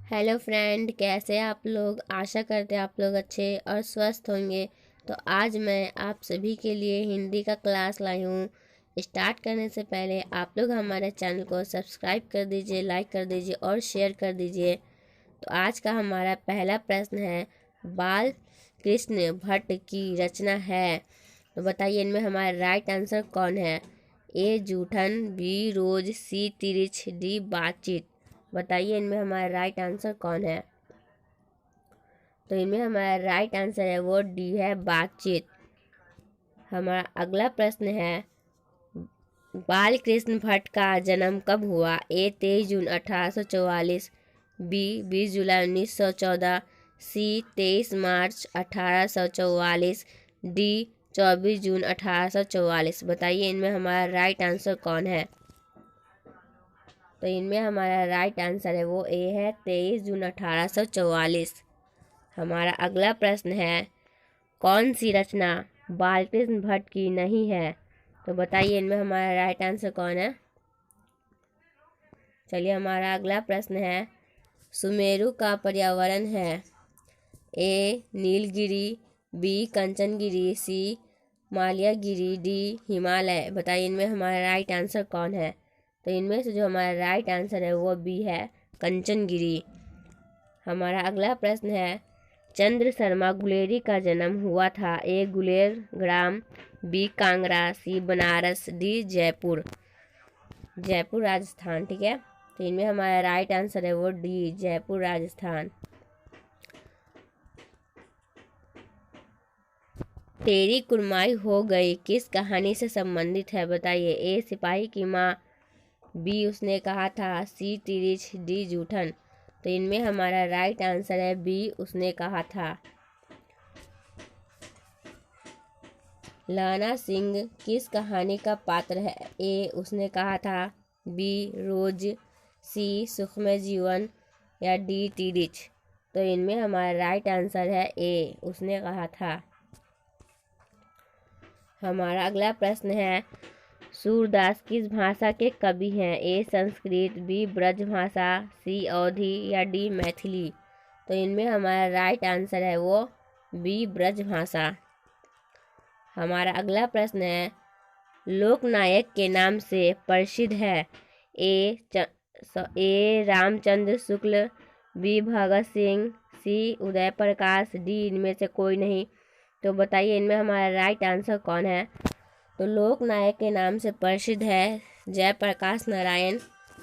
Hello friend, कैसे हैं आप लोग। आशा करते हैं आप लोग अच्छे और स्वस्थ होंगे। तो आज मैं आप सभी के लिए हिंदी का क्लास लाई हूँ। स्टार्ट करने से पहले आप लोग हमारे चैनल को सब्सक्राइब कर दीजिए, लाइक कर दीजिए और शेयर कर दीजिए। तो आज का हमारा पहला प्रश्न है, बाल कृष्ण भट्ट की रचना है। तो बताइए इनमें हमारा राइट आंसर कौन है। ए जूठन, बी रोज, सी तिरिछ, डी बातचीत। बताइए इनमें हमारा राइट आंसर कौन है। तो इनमें हमारा राइट आंसर है वो डी है, बातचीत। हमारा अगला प्रश्न है, बाल कृष्ण भट्ट का जन्म कब हुआ। ए 23 जून 1844, बी 20 जुलाई 1914, सी 23 मार्च 1844, डी 24 जून 1844। बताइए इनमें हमारा राइट आंसर कौन है। तो इनमें हमारा राइट आंसर है वो ए है, 23 जून 1844। हमारा अगला प्रश्न है, कौन सी रचना बालकृष्ण भट्ट की नहीं है। तो बताइए इनमें हमारा राइट आंसर कौन है। चलिए हमारा अगला प्रश्न है, सुमेरु का पर्यावरण है। ए नीलगिरी, बी कंचनगिरी, सी माल्यागिरी, डी हिमालय। बताइए इनमें हमारा राइट आंसर कौन है। तो इनमें से जो हमारा राइट आंसर है वो बी है, कंचनगिरी। हमारा अगला प्रश्न है, चंद्र शर्मा गुलेरी का जन्म हुआ था। ए गुलेर ग्राम, बी कांगड़ा, सी बनारस, डी जयपुर। जयपुर राजस्थान, ठीक है। तो इनमें हमारा राइट आंसर है वो डी, जयपुर राजस्थान। तेरी कुरमाई हो गई किस कहानी से संबंधित है। बताइए। ए सिपाही की माँ, बी उसने कहा था, सी तिरिछ, डी जूठन। तो इनमें हमारा राइट आंसर है बी, उसने कहा था। लाना सिंह किस कहानी का पात्र है। ए उसने कहा था, बी रोज, सी सुखमय जीवन, या डी तिरिछ। तो इनमें हमारा राइट आंसर है ए, उसने कहा था। हमारा अगला प्रश्न है, सूरदास किस भाषा के कवि हैं। ए संस्कृत, बी ब्रज भाषा, सी अवधी, या डी मैथिली। तो इनमें हमारा राइट आंसर है वो बी ब्रज भाषा। हमारा अगला प्रश्न है, लोकनायक के नाम से प्रसिद्ध है। ए रामचंद्र शुक्ल, बी भगत सिंह, सी उदय प्रकाश, डी इनमें से कोई नहीं। तो बताइए इनमें हमारा राइट आंसर कौन है। तो लोकनायक के नाम से प्रसिद्ध है जयप्रकाश नारायण,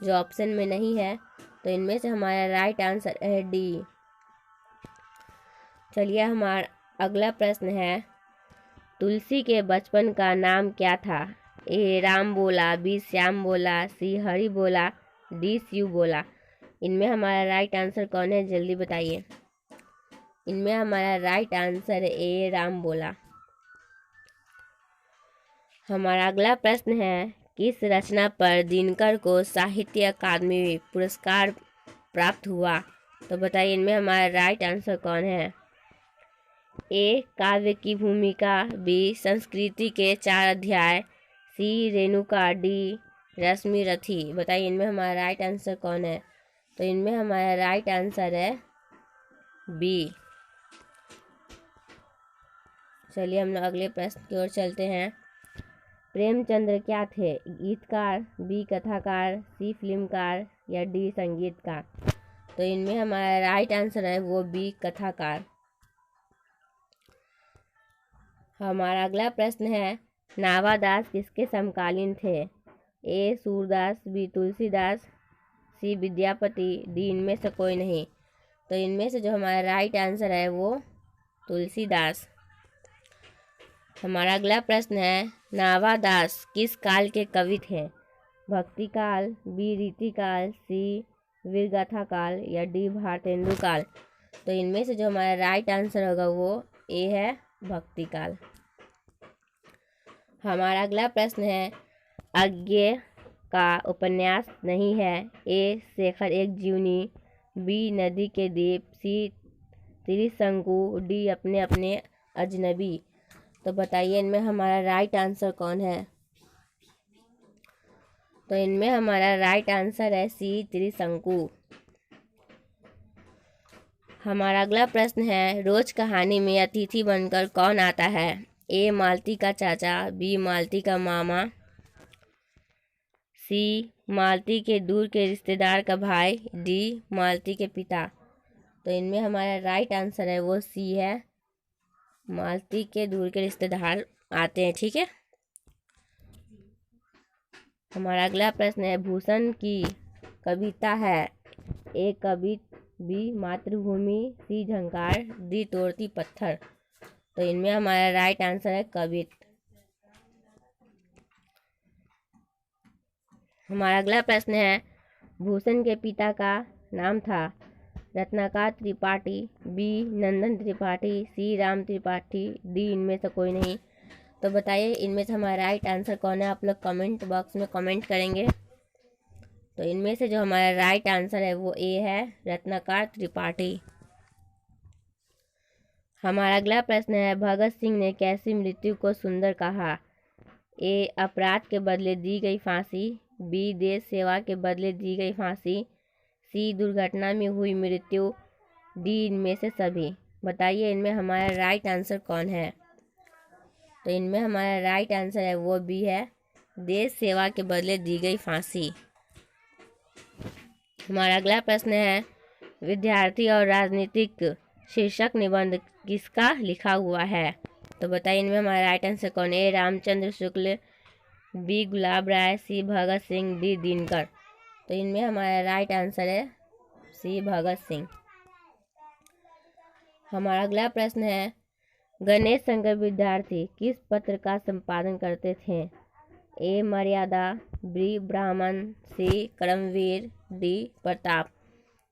जो ऑप्शन में नहीं है। तो इनमें से हमारा राइट आंसर है डी। चलिए हमारा अगला प्रश्न है, तुलसी के बचपन का नाम क्या था। ए राम बोला, बी श्याम बोला, सी हरि बोला, डी शिव बोला। इनमें हमारा राइट आंसर कौन है, जल्दी बताइए। इनमें हमारा राइट आंसर है ए राम बोला। हमारा अगला प्रश्न है, किस रचना पर दिनकर को साहित्य अकादमी पुरस्कार प्राप्त हुआ। तो बताइए इनमें हमारा राइट आंसर कौन है। ए काव्य की भूमिका, बी संस्कृति के 4 अध्याय, सी रेणुका, डी रश्मि रथी। बताइए इनमें हमारा राइट आंसर कौन है। तो इनमें हमारा राइट आंसर है बी। चलिए हम लोग अगले प्रश्न की ओर चलते हैं, प्रेमचंद्र क्या थे। गीतकार, बी कथाकार, सी फिल्मकार, या डी संगीतकार। तो इनमें हमारा राइट आंसर है वो बी कथाकार। हमारा अगला प्रश्न है, नावादास किसके समकालीन थे। ए सूरदास, बी तुलसीदास, सी विद्यापति, डी इनमें से कोई नहीं। तो इनमें से जो हमारा राइट आंसर है वो तुलसीदास। हमारा अगला प्रश्न है, नावादास किस काल के कवि थे। भक्ति काल, बी रीति काल, सी वीरगाथा काल, या डी भारतेंदु काल। तो इनमें से जो हमारा राइट आंसर होगा वो ए है, भक्ति काल। हमारा अगला प्रश्न है, अज्ञेय का उपन्यास नहीं है। ए शेखर एक जीवनी, बी नदी के द्वीप, सी त्रिशंकु, डी अपने अपने अजनबी। तो बताइए इनमें हमारा राइट आंसर कौन है। तो इनमें हमारा राइट आंसर है सी त्रिशंकु। हमारा अगला प्रश्न है, रोज कहानी में अतिथि बनकर कौन आता है? ए मालती का चाचा, बी मालती का मामा, सी मालती के दूर के रिश्तेदार का भाई, डी मालती के पिता। तो इनमें हमारा राइट आंसर है वो सी है, मालती के दूर के रिश्तेदार आते हैं। ठीक है। हमारा अगला प्रश्न है, भूषण की कविता है? ए कवित, बी मातृभूमि, सी झंकार, डी तोड़ती पत्थर। तो इनमें हमारा राइट आंसर है कवित। हमारा अगला प्रश्न है, भूषण के पिता का नाम था? रत्नाकर त्रिपाठी, बी नंदन त्रिपाठी, सी राम त्रिपाठी, डी इनमें से कोई नहीं। तो बताइए इनमें से हमारा राइट आंसर कौन है? आप लोग कमेंट बॉक्स में कमेंट करेंगे। तो इनमें से जो हमारा राइट आंसर है वो ए है, रत्नाकर त्रिपाठी। हमारा अगला प्रश्न है, भगत सिंह ने कैसी मृत्यु को सुंदर कहा? ए अपराध के बदले दी गई फांसी, बी देश सेवा के बदले दी गई फांसी, सी दुर्घटना में हुई मृत्यु, डी इनमें से सभी। बताइए इनमें हमारा राइट आंसर कौन है? तो इनमें हमारा राइट आंसर है वो बी है, देश सेवा के बदले दी गई फांसी। हमारा अगला प्रश्न है, विद्यार्थी और राजनीतिक शीर्षक निबंध किसका लिखा हुआ है? तो बताइए इनमें हमारा राइट आंसर कौन है? ए रामचंद्र शुक्ल, बी गुलाब राय, सी भगत सिंह, डी दिनकर। तो इनमें हमारा राइट आंसर है सी भगत सिंह। हमारा अगला प्रश्न है, गणेश शंकर विद्यार्थी किस पत्र का संपादन करते थे? ए मर्यादा, बी ब्राह्मण, सी कर्मवीर, डी प्रताप।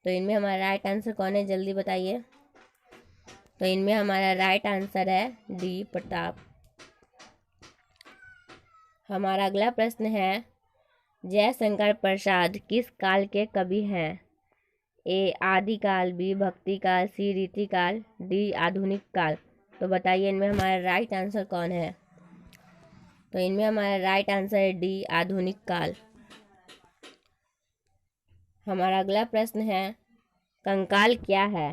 तो इनमें हमारा राइट आंसर कौन है? जल्दी बताइए। तो इनमें हमारा राइट आंसर है डी प्रताप। हमारा अगला प्रश्न है, जयशंकर प्रसाद किस काल के कवि हैं? ए आदिकाल, बी भक्ति काल, सी रीति काल, डी आधुनिक काल। तो बताइए इनमें हमारा राइट आंसर कौन है? तो इनमें हमारा राइट आंसर है डी आधुनिक काल। हमारा अगला प्रश्न है, कंकाल क्या है?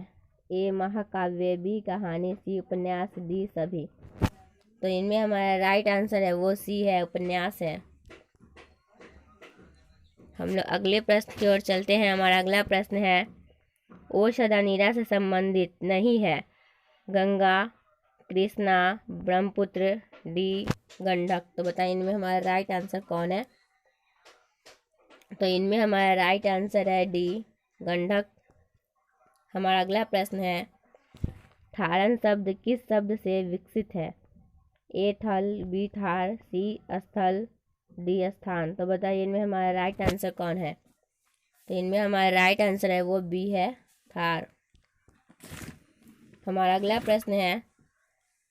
ए महाकाव्य, बी कहानी, सी उपन्यास, डी सभी। तो इनमें हमारा राइट आंसर है वो सी है, उपन्यास है। हम लोग अगले प्रश्न की ओर चलते हैं। हमारा अगला प्रश्न है, ओ सदानीरा से संबंधित नहीं है? गंगा, कृष्णा, ब्रह्मपुत्र, डी गंडक। तो बताइए इनमें हमारा राइट आंसर कौन है? तो इनमें हमारा राइट आंसर है डी गंडक। हमारा अगला प्रश्न है, थारन शब्द किस शब्द से विकसित है? ए थल, बी थार, सी स्थल, डी स्थान। तो बताइए इनमें हमारा राइट आंसर कौन है? तो इनमें हमारा राइट आंसर है वो बी है, थार। हमारा अगला प्रश्न है,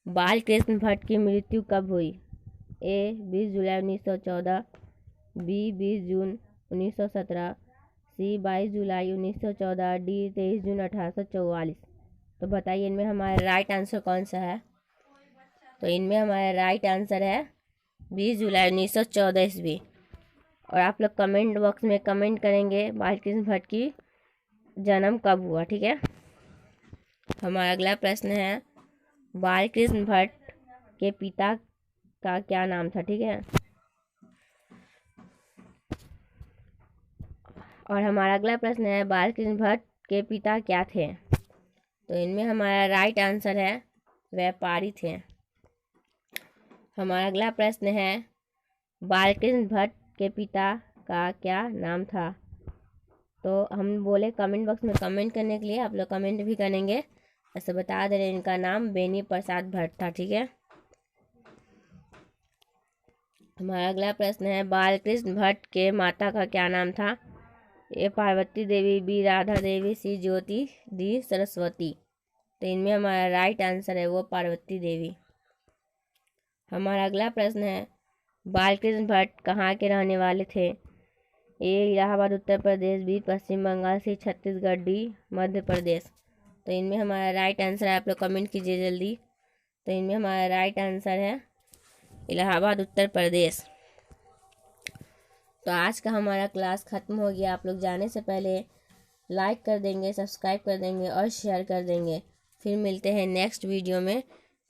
बाल कृष्ण भट्ट की मृत्यु कब हुई? ए 20 जुलाई 1914, बी 20 जून 1917, सी 22 जुलाई 1914, डी 23 जून 1844। तो बताइए इनमें हमारा राइट आंसर कौन सा है? तो इनमें हमारा राइट आंसर है 20 जुलाई 1914 ईस्वी। और आप लोग कमेंट बॉक्स में कमेंट करेंगे बालकृष्ण भट्ट की जन्म कब हुआ। ठीक है। हमारा अगला प्रश्न है, बालकृष्ण भट्ट के पिता का क्या नाम था? ठीक है। और हमारा अगला प्रश्न है, बालकृष्ण भट्ट के पिता क्या थे? तो इनमें हमारा राइट आंसर है व्यापारी थे। हमारा अगला प्रश्न है, बालकृष्ण भट्ट के पिता का क्या नाम था? तो हम बोले कमेंट बॉक्स में कमेंट करने के लिए, आप लोग कमेंट भी करेंगे। ऐसे बता दे रहे इनका नाम बेनी प्रसाद भट्ट था। ठीक है। हमारा अगला प्रश्न है, बालकृष्ण भट्ट के माता का क्या नाम था? ए पार्वती देवी, बी राधा देवी, सी ज्योति, डी सरस्वती। तो इनमें हमारा राइट आंसर है वो पार्वती देवी। हमारा अगला प्रश्न है, बालकृष्ण भट्ट कहाँ के रहने वाले थे? ए इलाहाबाद उत्तर प्रदेश, बी पश्चिम बंगाल, सी छत्तीसगढ़, डी मध्य प्रदेश। तो इनमें हमारा राइट आंसर है, आप लोग कमेंट कीजिए जल्दी। तो इनमें हमारा राइट आंसर है इलाहाबाद उत्तर प्रदेश। तो आज का हमारा क्लास ख़त्म हो गया। आप लोग जाने से पहले लाइक कर देंगे, सब्सक्राइब कर देंगे और शेयर कर देंगे। फिर मिलते हैं नेक्स्ट वीडियो में।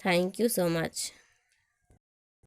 Thank you so much.